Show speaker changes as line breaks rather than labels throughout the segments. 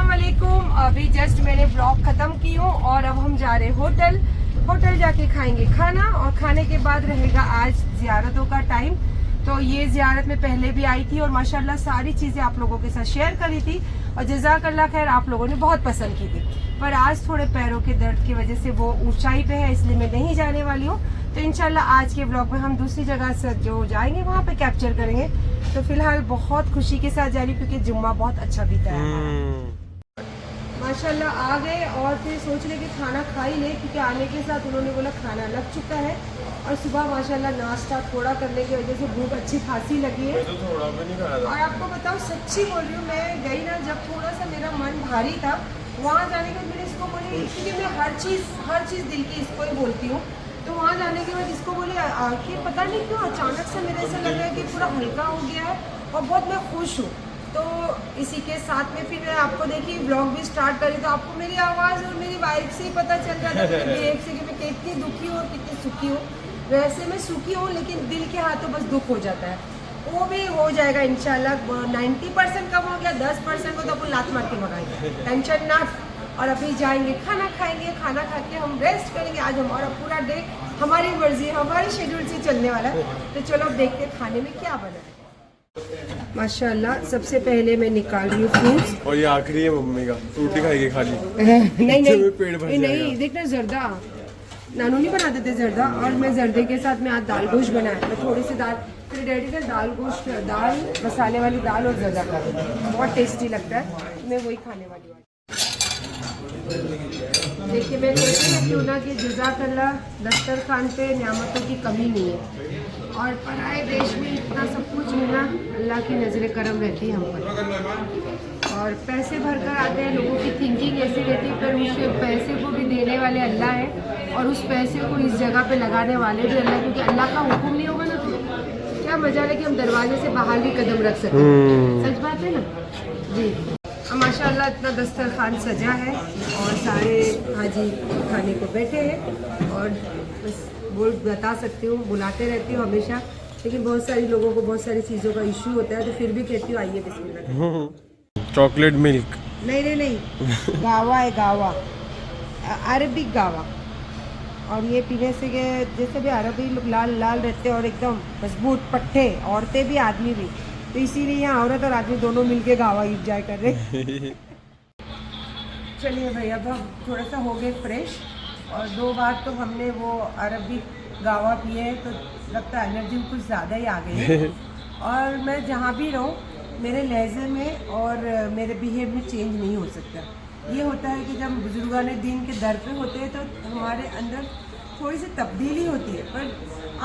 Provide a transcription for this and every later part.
अस्सलाम वालेकुम। अभी जस्ट मैंने ब्लॉग खत्म की हूँ और अब हम जा रहे हैं होटल जाके खाएंगे खाना और खाने के बाद रहेगा आज जियारतों का टाइम। तो ये जियारत में पहले भी आई थी और माशाल्लाह सारी चीजें आप लोगों के साथ शेयर करी थी और जज़ाकल्लाह खैर आप लोगों ने बहुत पसंद की थी। पर आज थोड़े पैरों के दर्द की वजह से वो ऊंचाई पे है, इसलिए मैं नहीं जाने वाली हूँ। तो इंशाल्लाह आज के ब्लॉग में हम दूसरी जगह से जो जाएंगे वहाँ पे कैप्चर करेंगे। तो फिलहाल बहुत खुशी के साथ जा रही हूँ क्योंकि जुम्मा बहुत अच्छा बीता है माशाल्लाह। आ गए और फिर सोच रहे कि खाना खा ही ले क्योंकि आने के साथ उन्होंने बोला खाना लग चुका है और सुबह माशाल्लाह नाश्ता थोड़ा करने की वजह से भूख अच्छी खासी लगी है।
तो थोड़ा भी नहीं खाया।
और आपको बताऊँ सच्ची बोल रही हूँ, मैं गई ना जब थोड़ा सा मेरा मन भारी था वहाँ जाने के बाद मैंने इसको बोली क्योंकि मैं हर चीज़ दिल की इसको ही बोलती हूँ। तो वहाँ जाने के बाद इसको बोले आखिर पता नहीं क्यों अचानक से मेरे ऐसा लग रहा है कि पूरा हल्का हो गया है और बहुत मैं खुश हूँ। तो इसी के साथ में फिर मैं आपको देखी ब्लॉग भी स्टार्ट करी तो आपको मेरी आवाज़ और मेरी वाइफ से ही पता चल रहा था मेरे बिहेव से कि मैं कितनी दुखी हूँ और कितनी सुखी हूँ। वैसे मैं सुखी हूँ लेकिन दिल के हाथों बस दुख हो जाता है, वो भी हो जाएगा इंशाल्लाह। 90% कम हो गया, 10% को तो अपन लात मार के भगाएंगे, टेंशन ना। और अभी जाएंगे खाना खाएंगे, खाना खा के हम रेस्ट करेंगे। आज हमारा पूरा डे हमारी मर्जी हमारे शेड्यूल से चलने वाला है। तो चलो अब देखते हैं खाने में क्या बना है। माशाल्लाह सबसे पहले मैं निकाल रही हूँ फ्रूट्स
और ये आखिरी है मम्मी का फ्रूटी खाएगी खाली
नहीं
पेट भर
नहीं देखना जर्दा नानू नहीं बनाते थे जर्दा और मैं जर्दे के साथ में आज दाल गोश्त बनाया। मैं थोड़ी सी दाल मेरे डैडी ने दाल गोश्त दाल मसाले वाली दाल और जर्दा का बहुत टेस्टी लगता है, मैं वही खाने वाली हूँ। देखिए मैं कहती हूँ क्यों ना कि जज़ाकल्लाह दस्तरखान पे नियामतों की कमी नहीं है और पराए देश में इतना सब कुछ मिलना अल्लाह की नज़र करम रहती है हम पर। और पैसे भरकर आते हैं, लोगों की थिंकिंग ऐसी रहती है पर उस पैसे को भी देने वाले अल्लाह है और उस पैसे को इस जगह पे लगाने वाले भी अल्लाह, क्योंकि अल्लाह का हुक्म नहीं होगा ना तो क्या मजा है कि हम दरवाजे से बाहर भी कदम रख सकते हैं। सच बात है ना जी। माशाल्लाह इतना दस्तरखान सजा है और सारे हाजी खाने को बैठे हैं और बस वो बता सकती हूँ बुलाते रहती हूँ हमेशा, लेकिन बहुत सारी लोगों को बहुत सारी चीज़ों का इशू होता है तो फिर भी कहती हूँ आइए बिस्मिल्लाह।
चॉकलेट मिल्क
नहीं गावा है, गावा अरबिक गावा। और ये पीने से के जैसे भी अरबी लोग लाल लाल रहते हैं और एकदम मजबूत पट्टे, औरतें भी आदमी भी, तो इसीलिए यहाँ औरत और आदमी दोनों मिलके गावा इंजॉय कर रहे। चलिए भाई अब हम थोड़ा सा हो गए फ्रेश और 2 बार तो हमने वो अरबी गावा पिए है तो लगता है एनर्जी कुछ ज़्यादा ही आ गई है। और मैं जहाँ भी रहूँ मेरे लहजे में और मेरे बिहेव में चेंज नहीं हो सकता। ये होता है कि जब बुजुर्गान दीन के दर पे होते हैं तो हमारे अंदर थोड़ी सी तब्दीली होती है, पर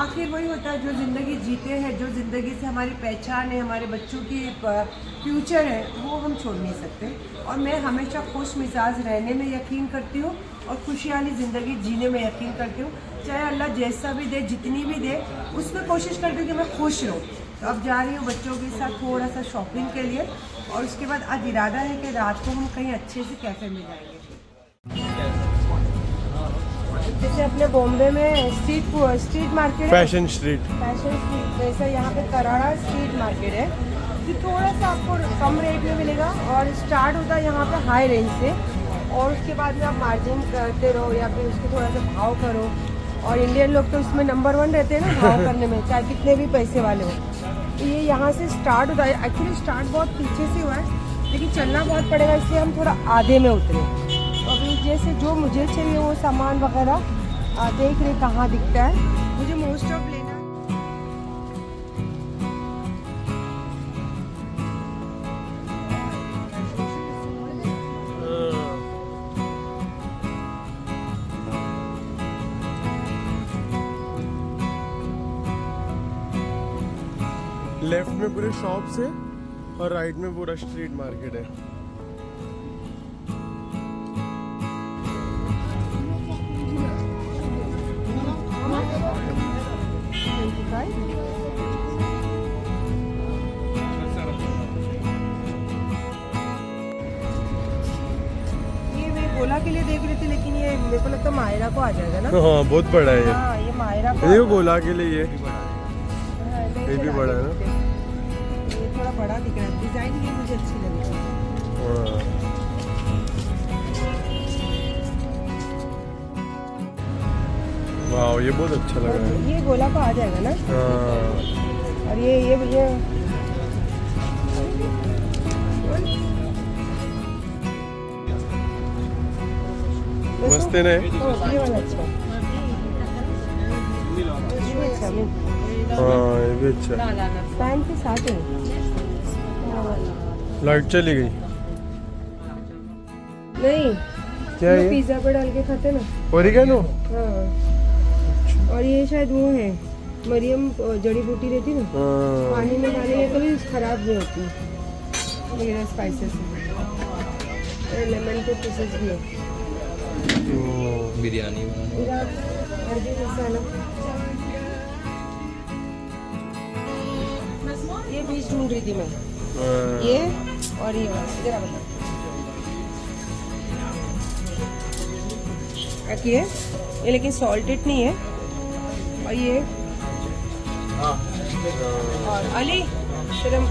आखिर वही होता है जो ज़िंदगी जीते हैं, जो ज़िंदगी से हमारी पहचान है, हमारे बच्चों की फ्यूचर है, वो हम छोड़ नहीं सकते। और मैं हमेशा खुश मिजाज रहने में यकीन करती हूँ और खुशी वाली ज़िंदगी जीने में यकीन करती हूँ। चाहे अल्लाह जैसा भी दे, जितनी भी दे, उसमें कोशिश करती हूँ कि मैं खुश रहूँ। तो अब जा रही हूँ बच्चों के साथ थोड़ा सा शॉपिंग के लिए और उसके बाद आज इरादा है कि रात को हम कहीं अच्छे से कैफ़े में जाएंगे। जैसे अपने बॉम्बे में स्ट्रीट मार्केट
फैशन स्ट्रीट
जैसा यहाँ पे कराड़ा स्ट्रीट मार्केट है कि थोड़ा सा आपको कम रेट में मिलेगा और स्टार्ट होता है यहाँ पे हाई रेंज से और उसके बाद में आप मार्जिन करते रहो या फिर उसको थोड़ा सा भाव करो। और इंडियन लोग तो इसमें नंबर 1 रहते हैं ना भाव करने में, चाहे कितने भी पैसे वाले हो। तो ये यहाँ से स्टार्ट होता है, एक्चुअली स्टार्ट बहुत पीछे से हुआ है लेकिन चलना बहुत पड़ेगा, इसलिए हम थोड़ा आधे में उतरे। तो अभी जैसे जो मुझे चाहिए वो सामान वगैरह देख रहे कहाँ दिखता है, मुझे मोस्ट ऑफ लेना है।
लेफ्ट में पूरे शॉप से और राइट में पूरा स्ट्रीट मार्केट है।
गोला के लिए देख रही थी लेकिन ये मेरे को लगता है मायरा को आ जाएगा ना।
हाँ बहुत बड़ा है ये।
हाँ ये मायरा को
देखो गोला के लिए ये भी बड़ा है ना,
ये थोड़ा बड़ा दिख रहा है, डिजाइन ये मुझे अच्छी लगी।
ये बहुत अच्छा लग रहा है।
ये गोला का आ जाएगा ना।
हाँ
और ये भैया
मस्त है ना ये?
ये वाला अच्छा है। ये भी अच्छा है।
हाँ ये भी अच्छा है।
पैन के साथ है।
लाइट चली गई।
नहीं,
क्या
ये
है?
पिज्जा पे डाल के खाते ना।
ओरिगेनो।
हाँ। और ये शायद वो है मरियम जड़ी बूटी रहती ना,
हाँ
पानी में डालेंगे तो भी खराब नहीं होती। मेरा स्पाइसेस है, लेमन के पीसेस भी है।
बिरयानी बनाना
इधर अरबी मसाला, ये बीज ढूंढ रही थी मैं। ये और ये वाला जरा बता ये लेकिन सॉल्टेड नहीं है। और ये और अली शर्म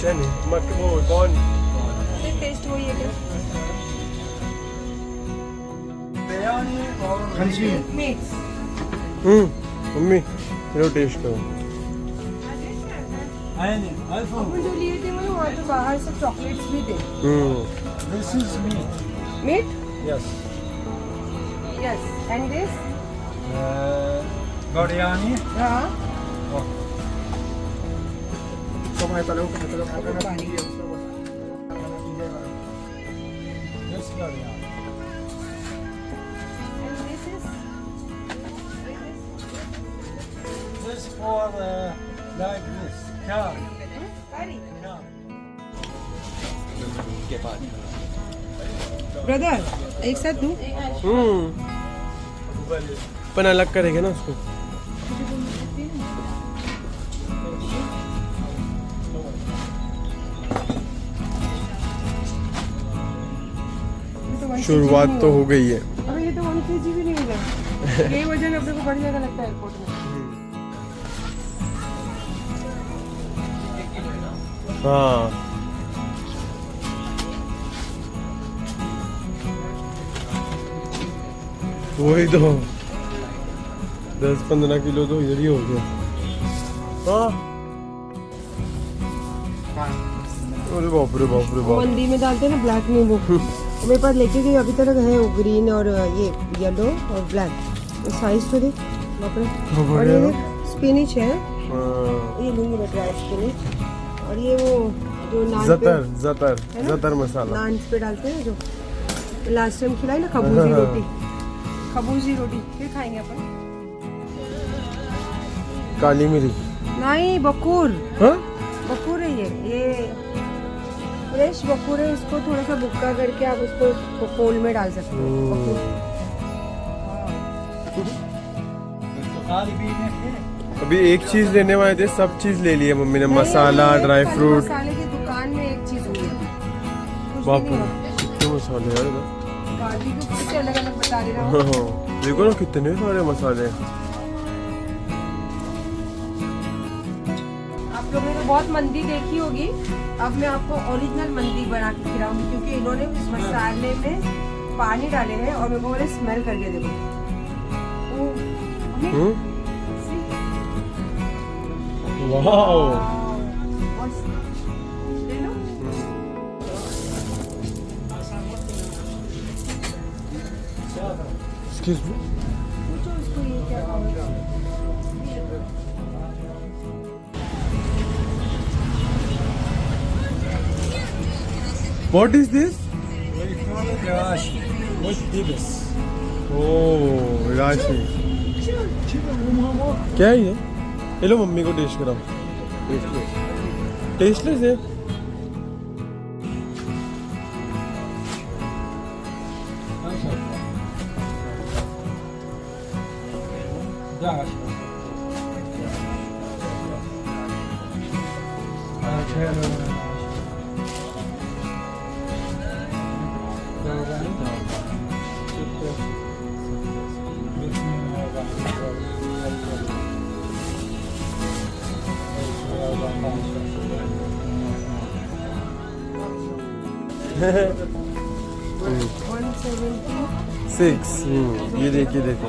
चने वो कौन
टेस्ट वही है क्या? मिक्स
मम्मी चलो टेस्ट करो।
अपन जो लिए थे वो वहाँ पे बाहर से चॉकलेट्स भी थे।
This is meat.
Meat
Yes.
Yes and this
Biryani.
हाँ
Yes, biryani.
and this is
This for like this. Carrot.
curry.
के बाद
ब्रदर एक साथ दूँ?
अपन अलग करेंगे ना उसको। शुरुआत तो हो गई है।
अबे ये तो 1 kg भी नहीं मिला। ये वजन अपने को बढ़ जाएगा लगता है एयरपोर्ट में।
हाँ वही तो 10-15 किलो तो इधर ही हो गया। हाँ अरे बाप रे बाप रे बाप।
मंदी में डालते हैं ना ब्लैक नींबू, मेरे पास लेके गई अभी तक है वो ग्रीन और ये येलो और ब्लैक। साइज तो देख बाप रे। और ये स्पिनिच है, ये लूंगी मैं ड्राई स्पिनिच। और ये वो जो नान पे
जतर मसाला
नान पे डालते हैं जो लास्ट टाइम खिलाई ना खबूजी रोटी, खबूजी रोटी फिर खाएंगे अपन।
काली मिरी
नहीं बकूर,
हाँ
बकूर है ये फ्रेश बकूर है। इसको थोड़ा सा बुक्का करके आप उसको कोल में डाल सकते हो। बकूर।
Kali biryani.
अभी एक चीज लेने वाले थे, सब चीज ले लिया मम्मी ने।
नहीं,
मसाला
ये
ड्राई
खाली
फ्रूट।
मसाले की दुकान में एक चीज हुई है। कुछ भी
बाप
नहीं
रे
हुआ।
कितने मसाले यार इधर।
गाड़ी के कुछ अलग अलग बता रहे हो।
हाँ, देखो ना कितने सारे मसाले।
आप लोगों ने बहुत मंदी देखी होगी, अब मैं आपको ओरिजिनल मंदी बना के खिलाऊंगी क्योंकि इन्होंने उस मसाले में पानी डाले हैं और मेरे को बोले स्मेल करके देखो।
Wow excuse me. What is this?
We call it rashi. With dibs.
Oh, राशि। क्या है ये? ये लो मम्मी को टेस्ट कराओ। टेस्टलेस है।
Dash.
6 ये देखिए देखो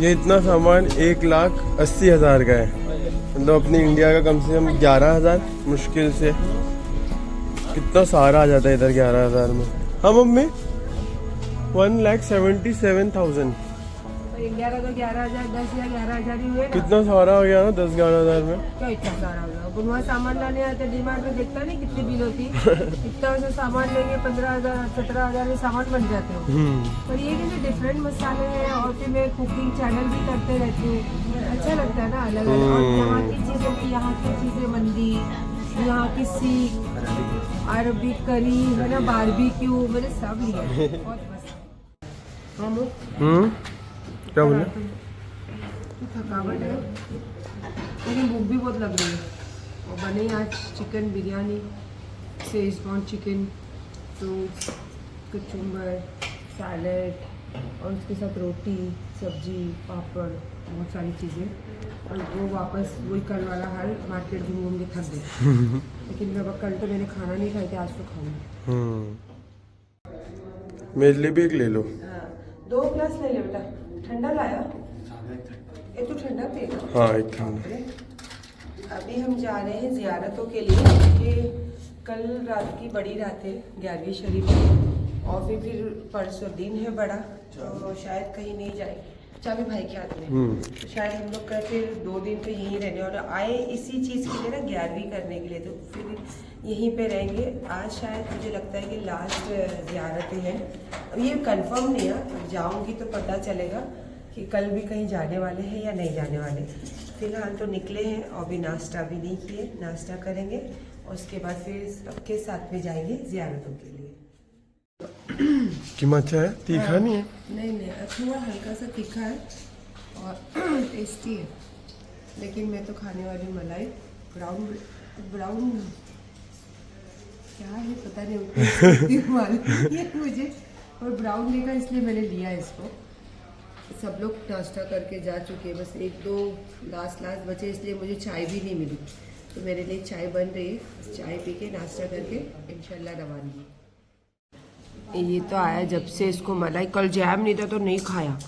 ये इतना सामान 1,80,000 का है, मतलब अपनी इंडिया का कम से कम 11,000 मुश्किल से। कितना सारा आ जाता है इधर 11,000 में। हाँ मम्मी 1,77,000।
इंडिया का तो 11,000 10 या 11,000 ही हुए ना।
कितना सारा हो गया ना 10-11,000 में।
क्या इतना सारा हो गया? वहाँ सामान लाने आते डीमार्ट में, देखता नहीं कितनी बिल होती। इतना से सामान लेंगे 15,000 17,000 में सामान बन जाते हो। पर ये कि डिफरेंट मसाले हैं, और फिर मैं कुकिंग चैनल भी करते रहती हूँ, अच्छा लगता है ना अलग अलग। और यहाँ की चीज़ें भी, यहाँ की चीज़ें मंदी, यहाँ की सीख, अरबिक करी है ना, बारबेक्यू, मैंने सब लिया है। बहुत मस्त।
क्या बोले?
थकावट है लेकिन भूख भी बहुत लग रही है। और बने आज chicken biryani, Schezwan chicken, fruits, kachumber, salad, और उसके साथ रोटी, सब्जी, पापड़, बहुत सारी चीज़ें। और वो वापस वही कल वाला हाल, मार्केट घूम घूम के थक गए। लेकिन मैं कल तो मैंने खाना नहीं खाया था, आज तो खाऊंगी।
मेरे लिए भी एक ले लो।
हाँ 2 ग्लास ले ले बेटा। ठंडा लाया? ये तो ठंडा पिएगा।
हाँ एक ठंडा।
अभी हम जा रहे हैं ज़ियारतों के लिए, क्योंकि कल रात की बड़ी रात है 11वीं शरीफ में, और फिर परसों दिन है बड़ा, तो शायद कहीं नहीं जाए। चाबी भाई के हाथ में, तो शायद हम लोग का फिर 2 दिन तो यहीं रहने, और आए इसी चीज़ के लिए ना 11वीं करने के लिए, तो फिर यहीं पे रहेंगे। आज शायद मुझे लगता है कि लास्ट ज़ियारतें हैं। अब ये कंफर्म नहीं है, जाऊँगी तो पता चलेगा कि कल भी कहीं जाने वाले हैं या नहीं जाने वाले। फिलहाल तो निकले हैं और अभी नाश्ता भी नहीं किए, नाश्ता करेंगे और उसके बाद फिर सबके साथ में जाएंगे ज़ियारतों के लिए।
कीमा अच्छा है, तीखा नहीं है?
नहीं थोड़ा हल्का सा तीखा है और टेस्टी है, लेकिन मैं तो खाने वाली मलाई ब्राउन क्या है पता नहीं मालूम है मुझे, और ब्राउन लेगा इसलिए मैंने लिया इसको। सब लोग नाश्ता करके जा चुके हैं, बस 1-2 लास्ट बचे, इसलिए मुझे चाय भी नहीं मिली, तो मेरे लिए चाय बन रही है। चाय पी के नाश्ता करके इंशाल्लाह रवानगी। ये तो आया जब से इसको मलाई, कल जैम नहीं था तो नहीं खाया,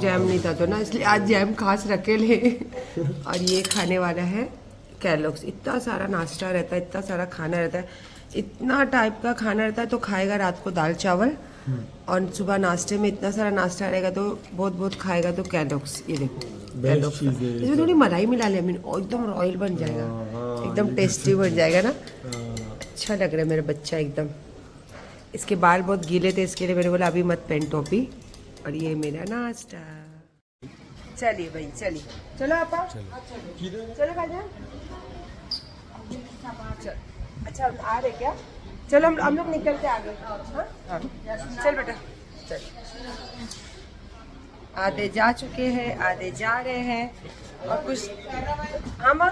जैम नहीं था तो ना, इसलिए आज जैम खास रखे ले। और ये खाने वाला है कैलॉग्स। इतना सारा नाश्ता रहता है, इतना सारा खाना रहता है, इतना टाइप का खाना रहता है, तो खाएगा रात को दाल चावल, और सुबह नाश्ते में इतना सारा नाश्ता रहेगा तो बहुत खाएगा। तो कैलॉग्स, ये देखो कैलॉग्स, इसमें थोड़ी मलाई मिला ले, एकदम रॉयल बन जाएगा, एकदम टेस्टी बन जाएगा ना। अच्छा लग रहा है मेरा बच्चा एकदम। इसके बाल बहुत गीले थे, इसके लिए मैंने बोला अभी मत पहन टोपी। और ये मेरा नाश्ता। चलिए भाई चलिए, चलो आपा, चलो भाईजान। अच्छा आ रहे क्या? चलो हम लोग निकलते आगे। हाँ चल बेटा चल। आधे जा चुके हैं, आधे जा रहे हैं, और कुछ हाँ माँ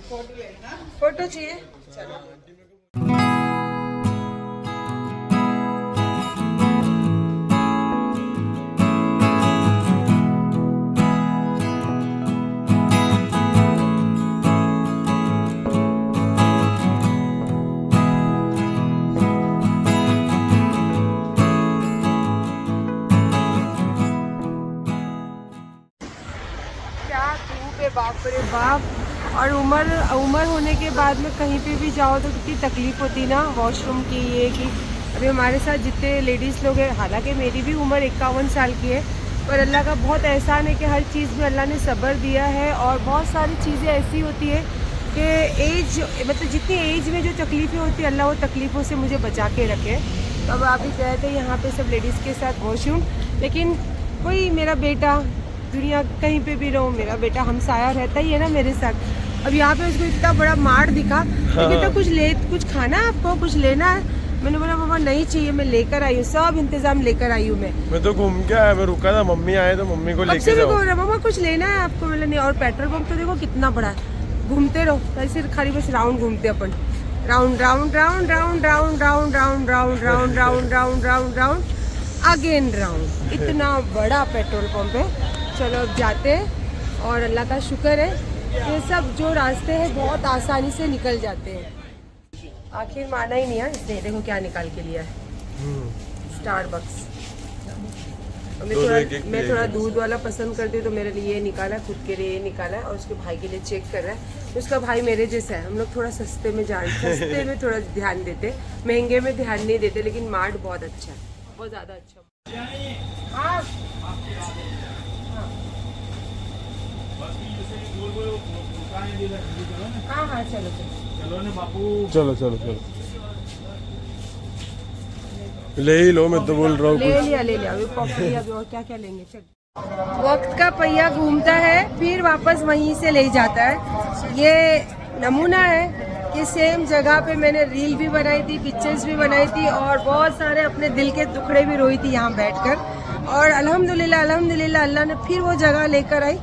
फोटो चाहिए। चलो बाप रे बाप। और उम्र होने के बाद में कहीं पे भी जाओ तो कितनी तकलीफ़ होती ना वॉशरूम की। ये कि अभी हमारे साथ जितने लेडीज़ लोग हैं, हालांकि मेरी भी उम्र 51 साल की है, पर अल्लाह का बहुत एहसान है कि हर चीज़ में अल्लाह ने सब्र दिया है। और बहुत सारी चीज़ें ऐसी होती है कि एज मतलब जितनी एज में जो तकलीफ़ें होती है, अल्लाह वो तकलीफ़ों से मुझे बचा के रखे। तो अब आप भी गए थे यहाँ पे सब लेडीज़ के साथ वॉशरूम, लेकिन कोई मेरा बेटा दुनिया कहीं पे भी रहो, मेरा बेटा हमसाया रहता ही है ना मेरे साथ। अब यहाँ पे उसको इतना बड़ा मार्ट दिखा, तो कुछ खाना है आपको, कुछ लेना है? मैंने बोला मामा नहीं चाहिए, मैं लेकर आई हूँ, सब इंतजाम लेकर आई हूँ। मैं तो घूम के आया, मैं रुका था, मम्मी आए तो मम्मी को लेके जाओ। बोल रहा मामा कुछ लेना है आपको? मैंने नहीं। और पेट्रोल पंप तो देखो कितना बड़ा है, घूमते रहो ऐसे, खाली बस राउंड घूमते अपन, round round round round round round round round round round round round round again round. इतना बड़ा पेट्रोल पंप है। चलो अब जाते हैं, और अल्लाह का शुक्र है ये सब जो रास्ते हैं बहुत आसानी से निकल जाते हैं। आखिर माना ही नहीं है इसने, देखो क्या निकाल के लिया है, स्टारबक्स। मैं थोड़ा दूध वाला पसंद करती हूँ तो मेरे लिए ये निकाला, खुद के लिए ये निकाला है और उसके भाई के लिए चेक कर रहा है। उसका भाई मेरे जैसा है, हम लोग थोड़ा सस्ते में थोड़ा ध्यान देते, महंगे में ध्यान नहीं देते, लेकिन मार्ट बहुत अच्छा है, बहुत ज़्यादा अच्छा। हाँ हाँ हाँ चलो चलो
ना बापू।
चलो चलो चलो, ले ही लो, मैं तो बोल रहा हूँ।
ले लिया अभी कॉफी लिया, अभी और क्या क्या लेंगे। चल, वक्त का पहिया घूमता है फिर वापस वहीं से ले जाता है। ये नमूना है कि सेम जगह पे मैंने रील भी बनाई थी, पिक्चर्स भी बनाई थी और बहुत सारे अपने दिल के टुकड़े भी रोई थी यहाँ बैठकर। और अल्हम्दुलिल्लाह अल्लाह ने फिर वो जगह लेकर आई।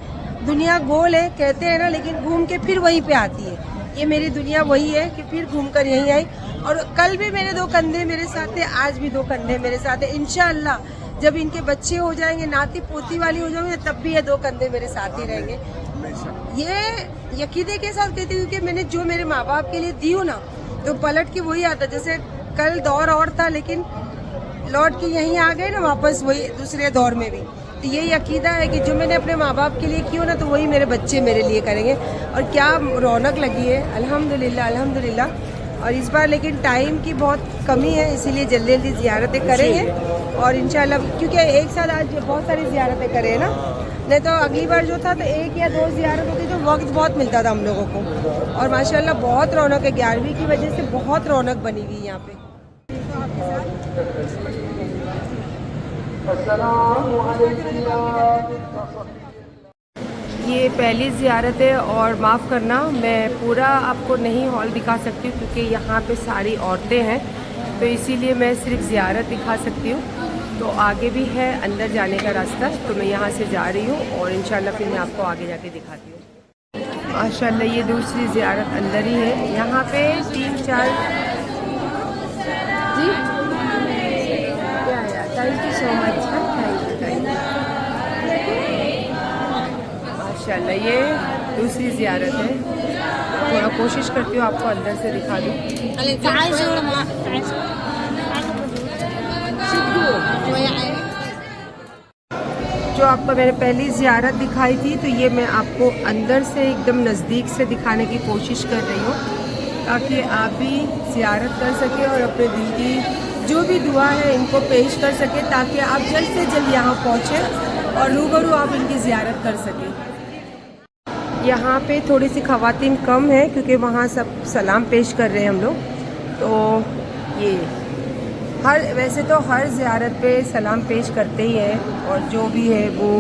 दुनिया गोल है कहते हैं ना, लेकिन घूम के फिर वहीं पे आती है। ये मेरी दुनिया वही है कि फिर घूमकर यहीं आई। और कल भी मेरे 2 कंधे मेरे साथ थे, आज भी 2 कंधे मेरे साथ है। इंशाअल्लाह जब इनके बच्चे हो जाएंगे, नाती पोती वाली हो जाएंगे, तब भी ये 2 कंधे मेरे साथ ही रहेंगे। ये यकीदे के साथ कहती हूँ कि मैंने जो मेरे माँ बाप के लिए दी हूँ ना, तो पलट के वही आता। जैसे कल दौर और था, लेकिन लौट के यहीं आ गए ना वापस, वही दूसरे दौर में भी। तो यही अकीदा है कि जो मैंने अपने माँ बाप के लिए की हो ना, तो वही मेरे बच्चे मेरे लिए करेंगे। और क्या रौनक लगी है, अल्हम्दुलिल्लाह। और इस बार लेकिन टाइम की बहुत कमी है, इसीलिए जल्दी जल्दी ज़ियारतें करेंगे। और इंशाल्लाह क्योंकि एक साथ आज बहुत सारी ज़ियारतें करें हैं ना, नहीं तो अगली बार जो था तो 1 या 2 ज़ियारत होती, तो वक्त बहुत मिलता था हम लोगों को। और माशाल्लाह बहुत रौनक है, 11वीं की वजह से बहुत रौनक बनी हुई है यहाँ पे। ये पहली ज़ियारत है और माफ़ करना मैं पूरा आपको नहीं हॉल दिखा सकती हूँ क्योंकि यहाँ पे सारी औरतें हैं, तो इसीलिए मैं सिर्फ ज़ियारत दिखा सकती हूँ। तो आगे भी है अंदर जाने का रास्ता, तो मैं यहाँ से जा रही हूँ और इंशाल्लाह फिर मैं आपको आगे जाके दिखाती हूँ। माशाल्लाह ये दूसरी ज़ियारत अंदर ही है। यहाँ पे 3-4 जी thank you so much, thank you. माशाल्लाह ये दूसरी ज़ियारत है। थोड़ा कोशिश करती हूँ आपको अंदर से दिखा दूँ। जो आपको मैंने पहली ज़ियारत दिखाई थी, तो ये मैं आपको अंदर से एकदम नज़दीक से दिखाने की कोशिश कर रही हूँ, ताकि आप भी ज़ियारत कर सकें और अपने दिल की जो भी दुआ है इनको पेश कर सकें, ताकि आप जल्द से जल्द यहाँ पहुँचें और रूबरू आप इनकी ज़ियारत कर सकें। यहाँ पे थोड़ी सी ख़वातीन कम है क्योंकि वहाँ सब सलाम पेश कर रहे हैं हम लोग। तो ये वैसे तो हर ज़ियारत पे सलाम पेश करते ही हैं, और जो भी है वो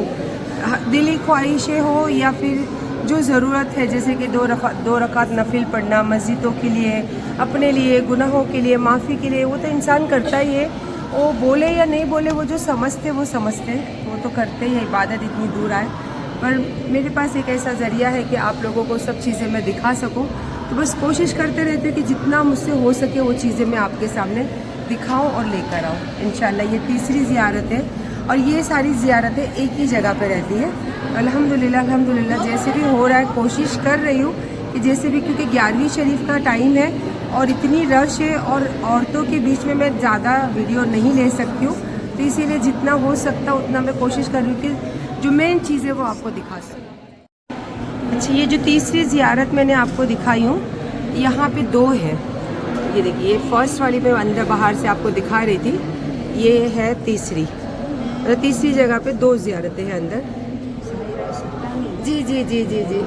दिली ख्वाहिशें हो या फिर जो ज़रूरत है, जैसे कि 2 रकात नफिल पढ़ना मस्जिदों के लिए, अपने लिए, गुनाहों के लिए, माफ़ी के लिए, वो तो इंसान करता ही है। वो बोले या नहीं बोले, वो जो समझते वो तो करते ही है। इबादत इतनी दूर आए, पर मेरे पास एक ऐसा ज़रिया है कि आप लोगों को सब चीज़ें मैं दिखा सकूं, तो बस कोशिश करते रहते कि जितना मुझसे हो सके वो चीज़ें मैं आपके सामने दिखाऊं और लेकर आऊं। इंशाल्लाह ये तीसरी ज़ियारत है और ये सारी ज़ियारतें एक ही जगह पे रहती है। अल्हम्दुलिल्लाह जैसे भी हो रहा है, कोशिश कर रही हूँ कि जैसे भी, क्योंकि 11वीं शरीफ का टाइम है और इतनी रश है और औरतों के बीच में मैं ज़्यादा वीडियो नहीं ले सकती हूँ, तो इसीलिए जितना हो सकता उतना मैं कोशिश कर रही हूँ कि जो मेन चीज़ है वो आपको दिखा सकूँ। अच्छा, ये जो तीसरी ज़ियारत मैंने आपको दिखाई हूँ, यहाँ पे 2 है। ये देखिए, ये फर्स्ट वाली मैं अंदर बाहर से आपको दिखा रही थी, ये है तीसरी। तीसरी जगह पे 2 ज़ियारतें हैं अंदर। जी जी जी जी जी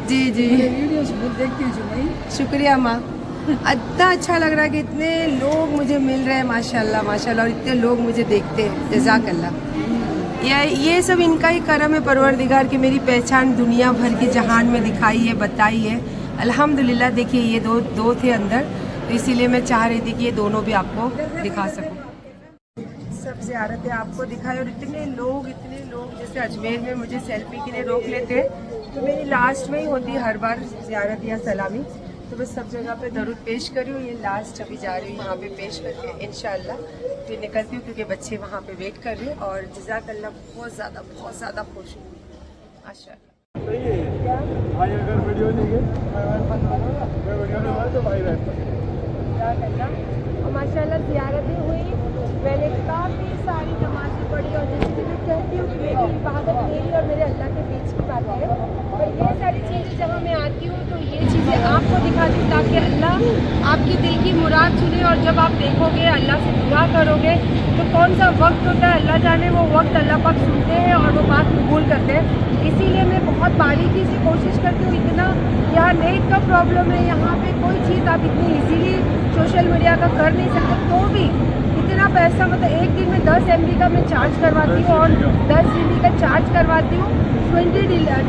जी जी शुक्रिया माँ। इतना अच्छा लग रहा है कि इतने लोग मुझे मिल रहे हैं, माशाल्लाह माशाल्लाह, और इतने लोग मुझे देखते हैं, जज़ाकल्लाह। ये सब इनका ही करम है परवरदिगार की मेरी पहचान दुनिया भर की जहान में दिखाई है, बताई है। अल्हम्दुलिल्लाह। देखिए ये दो थे अंदर, तो इसीलिए मैं चाह रही थी कि ये दोनों भी आपको दिखा सकूं। सब ज़ियारतें आपको दिखाए, और इतने लोग जैसे अजमेर में मुझे सेल्फी के लिए रोक लेते हैं, तो मेरी लास्ट में ही होती है हर बार ज़ियारत या सलामी। तो बस सब जगह पे दरूद पेश करी हूँ। ये लास्ट अभी जा रही हूँ यहाँ पे पेश करके इंशाल्लाह फिर निकलती हूँ, क्योंकि बच्चे वहाँ पे वेट कर रहे हैं। और जज़ाकल्लाह बहुत ज़्यादा खुश हूँ माशाल्लाह।
भाई अगर वीडियो नहीं है मैं वीडियो नहीं बना तो भाई रहता
और माशाल्लाह ज़ियारतें हुई, मैंने काफ़ी सारी नमाज़ें पढ़ी। और जैसे कि मैं कहती हूँ कि मेरी इबादत मेरी और मेरे अल्लाह के बीच की बात है, और ये सारी चीज़ें जब मैं आती हूँ तो ये चीज़ें आपको दिखाती हूँ ताकि अल्लाह आपकी दिल की मुराद सुने। और जब आप देखोगे अल्लाह से दुआ करोगे तो कौन सा वक्त होता है अल्लाह जाने, वो वक्त अल्लाह पाक सुनते हैं और वो बात कबूल करते हैं। इसीलिए मैं बहुत बारीकी से कोशिश करती हूँ। इतना यहाँ नेट का प्रॉब्लम है, यहाँ पे कोई चीज़ आप इतनी इजीली सोशल मीडिया का कर नहीं सकते, तो भी इतना पैसा मतलब एक दिन में 10 MB का मैं चार्ज करवाती हूँ और 10 GB का चार्ज करवाती हूँ। 20 रियाल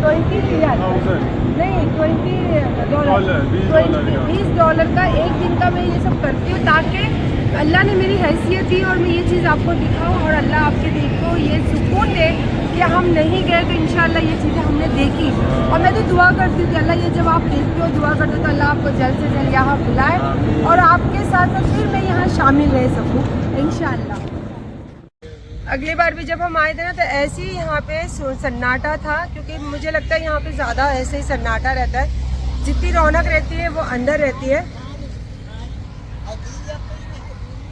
नहीं, $20 का एक दिन का मैं ये सब करती हूँ ताकि अल्लाह ने मेरी हैसियत दी और मैं ये चीज़ आपको दिखाऊँ और अल्लाह आपके दिल को ये सुकून दे कि हम नहीं गए तो इंशाल्लाह ये चीज़ें हमने देखी। और मैं तो दुआ करती हूँ कि अल्लाह ये जब आप देखते हो दुआ करते हो तो अल्लाह आपको जल्द से जल्द यहाँ बुलाए और आपके साथ साथ फिर मैं यहाँ शामिल रह सकूँ इंशाल्लाह। अगली बार भी जब हम आए थे ना तो ऐसे ही यहाँ पे सन्नाटा था, क्योंकि मुझे लगता है यहाँ पे ज़्यादा ऐसे ही सन्नाटा रहता है। जितनी रौनक रहती है वो अंदर रहती है।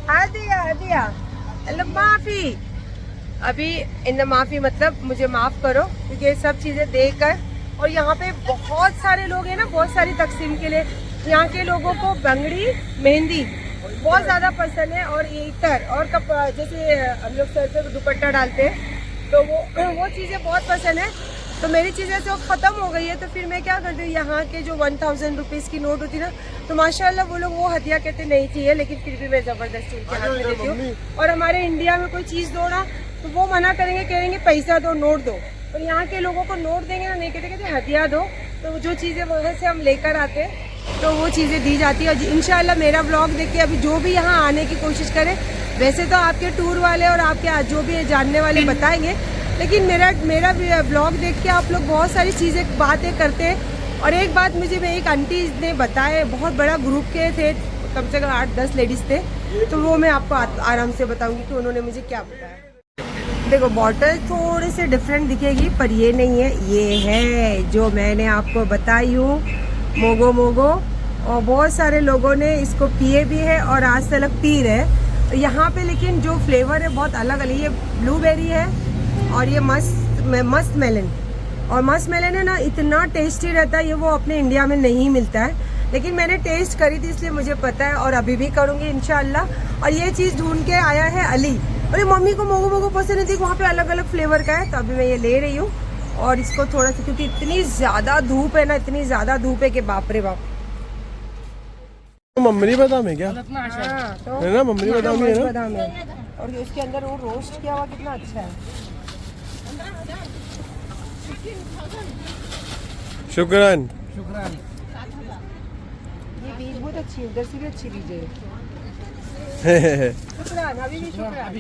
हदिया माफ़ी अभी इन माफ़ी मतलब मुझे माफ़ करो, क्योंकि ये सब चीज़ें देखकर। और यहाँ पे बहुत सारे लोग हैं ना, बहुत सारी तकसीम के लिए। यहाँ के लोगों को बंगड़ी मेहंदी बहुत ज़्यादा पसंद है, और ये इतर और जैसे हम लोग सर पे दुपट्टा डालते हैं तो वो चीज़ें बहुत पसंद है। तो मेरी चीज़ें तो ख़त्म हो गई है, तो फिर मैं क्या करती हूँ, यहाँ के जो 1000 रुपीज़ की नोट होती ना, तो माशाल्लाह वो लोग वो हदिया कहते नहीं चाहिए, लेकिन फिर भी मैं ज़बरदस्ती उनके हाथ में देती हूँ। और हमारे इंडिया में कोई चीज़ दो ना तो वो मना करेंगे, कहेंगे पैसा दो, नोट दो। और यहाँ के लोगों को नोट देंगे ना, नहीं कहते हदिया दो। तो जो चीज़ें वहाँ से हम लेकर आते हैं तो वो चीज़ें दी जाती है। और इंशाल्लाह मेरा ब्लॉग देख के अभी जो भी यहाँ आने की कोशिश करें, वैसे तो आपके टूर वाले और आपके जो भी जानने वाले बताएंगे, लेकिन मेरा ब्लॉग देख के आप लोग बहुत सारी चीज़ें बातें करते हैं। और एक बात मुझे एक आंटी ने बताया, बहुत बड़ा ग्रुप के थे, कम से कम 8-10 लेडीज़ थे, तो वो मैं आपको आराम से बताऊंगी कि उन्होंने मुझे क्या बताया। देखो बॉटल थोड़े से डिफरेंट दिखेगी, पर ये नहीं है, ये है जो मैंने आपको बताई हूँ, मोगो। और बहुत सारे लोगों ने इसको पिए भी है और आज तक पी रहे हैं। तो यहाँ पे लेकिन जो फ्लेवर है बहुत अलग अलग, ये ब्लूबेरी है और ये मस्त मेलन। और मस्त मेलन है ना, इतना टेस्टी रहता है, ये वो अपने इंडिया में नहीं मिलता है, लेकिन मैंने टेस्ट करी थी इसलिए मुझे पता है और अभी भी करूँगी इंशाल्लाह। और ये चीज़ ढूंढ के आया है अली, अरे मम्मी को मोगो पसंद थी, वहाँ पे अलग अलग फ्लेवर का है, तो अभी मैं ये ले रही हूँ। और इसको थोड़ा सा, क्योंकि इतनी ज़्यादा धूप है ना, इतनी ज़्यादा धूप है कि बाप रे बाप।
मम्मी बादाम है क्या?
हाँ, तो
है ना, मम्मी बादाम है ना।
बादाम है, और उसके अंदर वो रोस्ट किया हुआ कितना अच्छा है।
शुक्रान।
ये बीज बहुत अच्छी है, उधर से भी अच्छी बीज है। शुक्रान, अभी भी शुक्रान।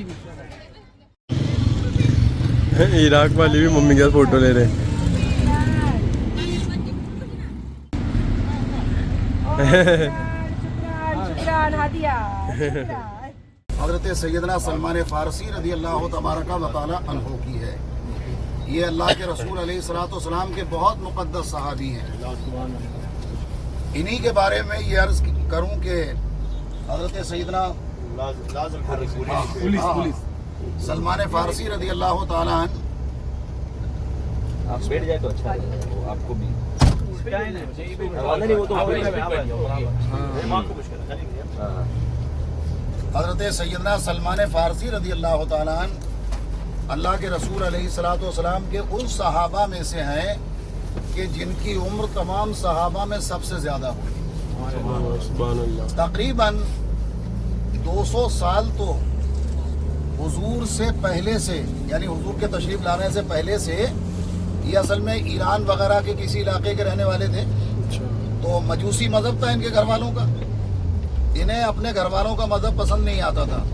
इराक वाली भी मम्मी के साथ फोटो ले रहे हैं।
शुक्रान हदिया।
हज़रत सैयदना सलमान फ़ारसी रज़ी अल्लाह तबारक व तआला अन्हु की है। ये अल्लाह के रसूल अलैहिस्सलाम के बहुत मुक़द्दस सहाबी हैं। इन्हीं के बारे में ये अर्ज़ करूं कि हज़रत सैयदना सलमान फ़ारसी रज़ी अल्लाह तआला अन्हु,
आप बैठ जाए तो अच्छा है आपको भी।
हज़रत सैयदना सलमान फ़ारसी रज़ी अल्लाह तआला अन्हु अल्लाह के रसूल अलैहिस्सलाम के उन सहाबा में से हैं कि जिनकी उम्र तमाम सहाबा में सबसे ज़्यादा हुई। तकरीबन 200 साल तो हुजूर से पहले से, यानी हुजूर के तशरीफ़ लाने से पहले से, ये असल में ईरान वगैरह के किसी इलाके के रहने वाले थे। तो मजूसी मज़हब था इनके घर वालों का, इन्हें अपने घर वालों का मज़हब पसंद नहीं आता था।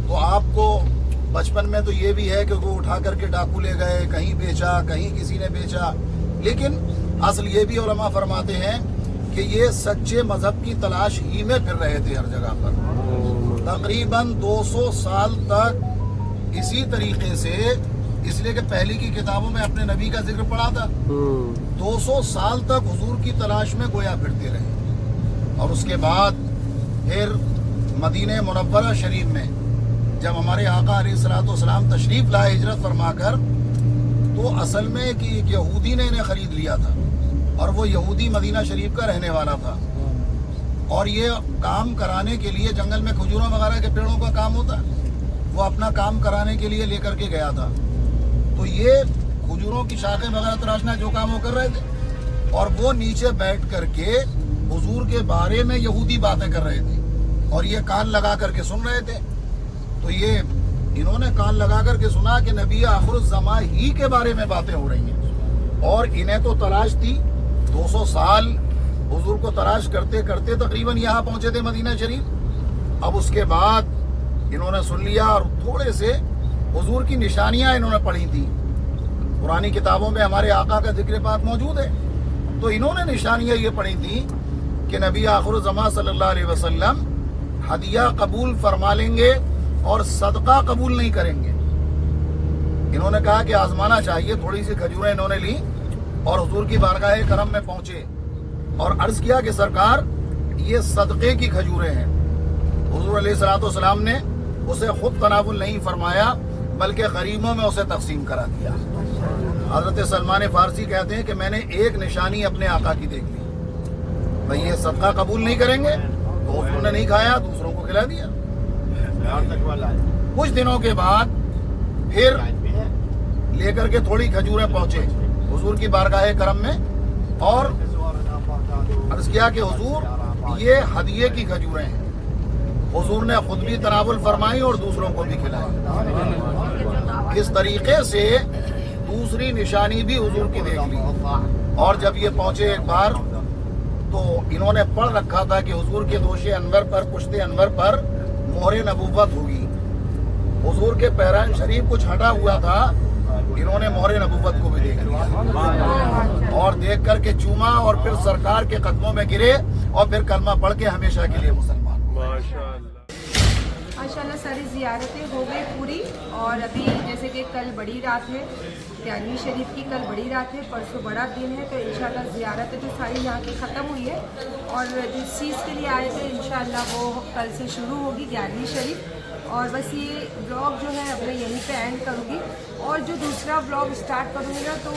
तो आपको बचपन में तो ये भी है कि वो उठा करके डाकू ले गए, कहीं बेचा, कहीं किसी ने बेचा। लेकिन असल ये भी उलमा फरमाते हैं कि ये सच्चे मजहब की तलाश ही में फिर रहे थे हर जगह पर। तकरीबन 200 साल तक इसी तरीके से, इसलिए कि पहली की किताबों में अपने नबी का जिक्र पड़ा था। 200 साल तक हुजूर की तलाश में गोया फिरते रहे। और उसके बाद फिर मदीने मुनव्वरा शरीफ में जब हमारे आका अलैहिस्सलाम तशरीफ लाए हिजरत फरमाकर, तो असल में कि एक यहूदी ने इन्हें ख़रीद लिया था और वो यहूदी मदीना शरीफ का रहने वाला था। और ये काम कराने के लिए, जंगल में खजूरों वगैरह के पेड़ों का काम होता है, वो अपना काम कराने के लिए लेकर के गया था। तो ये खजूरों की शाखें वगैरह तराशना जो काम वो कर रहे थे, और वो नीचे बैठ करके हुजूर के बारे में यहूदी बातें कर रहे थे और ये कान लगा करके सुन रहे थे। तो ये इन्होंने कान लगा करके सुना कि नबी आखिरुज़्ज़मा ही के बारे में बातें हो रही हैं। और इन्हें तो तलाश थी 200 साल, हुजूर को तलाश करते करते तकरीबन यहाँ पहुंचे थे मदीना शरीफ। अब उसके बाद इन्होंने सुन लिया और थोड़े से हुजूर की निशानियां इन्होंने पढ़ी थी। पुरानी किताबों में हमारे आका का जिक्र पाक मौजूद है। तो इन्होंने निशानियां ये पढ़ी थी कि नबी आखिरुज़्ज़मा सल्लल्लाहु अलैहि वसल्लम हदिया कबूल फरमा लेंगे और सदका कबूल नहीं करेंगे। इन्होंने कहा कि आजमाना चाहिए। थोड़ी सी खजूरें इन्होंने ली और हुजूर की बारगाह करम में पहुंचे और अर्ज किया कि सरकार, ये सदक़े की खजूरें हैं। हुजूर अलैहिस्सलाम ने उसे खुद तनावुल नहीं फरमाया, बल्कि गरीबों में उसे तकसीम करा दिया। हजरत सलमान फारसी कहते हैं कि मैंने एक निशानी अपने आका की देख ली, भाई ये सदका कबूल नहीं करेंगे, तो हुजूर ने नहीं खाया, दूसरों को खिला दिया। कुछ दिनों के बाद फिर लेकर के थोड़ी खजूरें पहुंचे हुजूर की बारगाह करम में और अर्ज किया कि हुजूर ये हदिये की खजूरें हैं। हुजूर ने खुद भी तनावुल फरमाई और दूसरों को भी खिलाई। इस तरीके से दूसरी निशानी भी हुजूर की देख ली। और जब ये पहुंचे एक बार, तो इन्होंने पढ़ रखा था कि हुजूर के दोशे अनवर पर, पुश्ते अनवर पर मोहरे नबूवत होगी। हुजूर के पैरान शरीफ कुछ हटा हुआ था, इन्होंने मोहरे नबूवत को भी देख लिया और देख करके चूमा और फिर सरकार के कदमों में गिरे और फिर कलमा पढ़ के हमेशा के लिए मुसलमान।
माशाल्लाह सारी ज़ियारतें हो गई पूरी। और अभी जैसे कि कल बड़ी रात है, ग्यारहवीं शरीफ की कल बड़ी रात है, परसों बड़ा दिन है, तो इंशाल्लाह ज़ियारतें तो सारी यहाँ की ख़त्म हुई है। और जिस चीज़ के लिए आए थे इंशाल्लाह वो कल से शुरू होगी 11वीं शरीफ। और बस ये ब्लॉग जो है अब मैं यहीं पे एंड करूँगी और जो दूसरा ब्लॉग स्टार्ट करूँगी ना, तो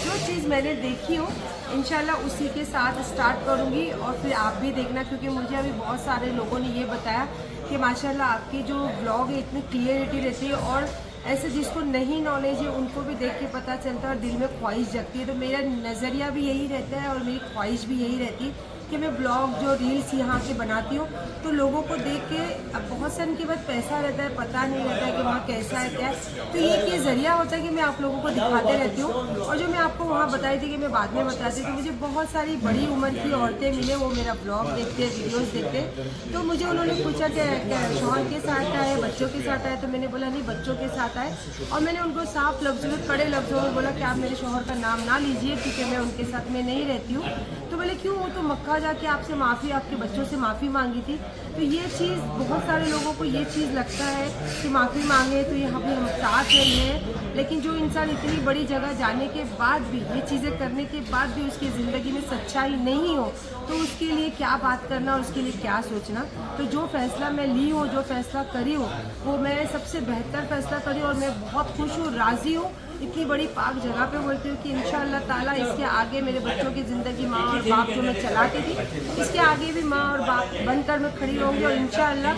जो चीज़ मैंने देखी हो इंशाल्लाह उसी के साथ स्टार्ट करूँगी। और फिर आप भी देखना, क्योंकि मुझे अभी बहुत सारे लोगों ने ये बताया कि माशाल्लाह आपकी जो ब्लॉग है इतनी क्लियरिटी रहती है और ऐसे जिसको नहीं नॉलेज है उनको भी देख के पता चलता है और दिल में ख्वाहिश जगती है। तो मेरा नज़रिया भी यही रहता है और मेरी ख्वाहिश भी यही रहती है कि मैं ब्लॉग जो रील्स यहाँ के बनाती हूँ तो लोगों को देख के, अब बहुत से उनके पास पैसा रहता है, पता नहीं रहता है कि वहाँ कैसा है क्या है, तो ये कि ज़रिया होता है कि मैं आप लोगों को दिखाते रहती हूँ। और जो मैं आपको वहाँ बताई थी कि मैं बाद में बताती थी, मुझे बहुत सारी बड़ी उम्र की औरतें मिले, वो मेरा ब्लॉग देखते, वीडियोज़ देखते। तो मुझे उन्होंने पूछा कि शौहर के साथ आए, बच्चों के साथ आए, तो मैंने बोला नहीं, बच्चों के साथ आए। और मैंने उनको साफ लफ्ज़ों में, कड़े लफ्ज़ों में बोला कि आप मेरे शौहर का नाम ना लीजिए, क्योंकि मैं उनके साथ में नहीं रहती हूँ। तो बोले क्यों, वो तो मक्का जाके आपसे माफ़ी, आपके बच्चों से माफ़ी मांगी थी। तो ये चीज़ बहुत सारे लोगों को ये चीज़ लगता है कि माफ़ी मांगे तो यहाँ पे हम साथ हैं ये, लेकिन जो इंसान इतनी बड़ी जगह जाने के बाद भी, ये चीज़ें करने के बाद भी उसकी ज़िंदगी में सच्चाई नहीं हो, तो उसके लिए क्या बात करना और उसके लिए क्या सोचना। तो जो फैसला मैं ली हूँ, जो फैसला करी हूँ, वो मैं सबसे बेहतर फैसला करी और मैं बहुत खुश हूँ, राज़ी हूँ। इतनी बड़ी पाक जगह पे बोलती हूँ कि इंशाअल्लाह ताला इसके आगे मेरे बच्चों की ज़िंदगी, माँ और बाप जो मैं चलाती थी, इसके आगे भी माँ और बाप बनकर मैं खड़ी रहूँगी। और इंशाअल्लाह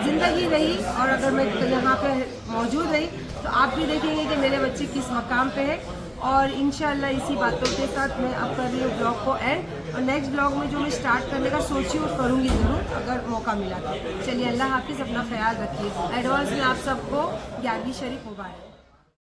ज़िंदगी रही और अगर मैं यहाँ पे मौजूद रही तो आप भी देखेंगे कि मेरे बच्चे किस मकाम पे है। और इंशाअल्लाह इसी बातों के साथ मैं अब कर रही हूँ ब्लॉग को एंड, और नेक्स्ट ब्लॉग में जो मैं स्टार्ट करने का सोची हूँ करूँगी ज़रूर अगर मौका मिला तो। चलिए, अल्लाह हाफिज़, अपना ख्याल रखिए। एडवांस में आप सबको 11वीं शरीफ मुबारक।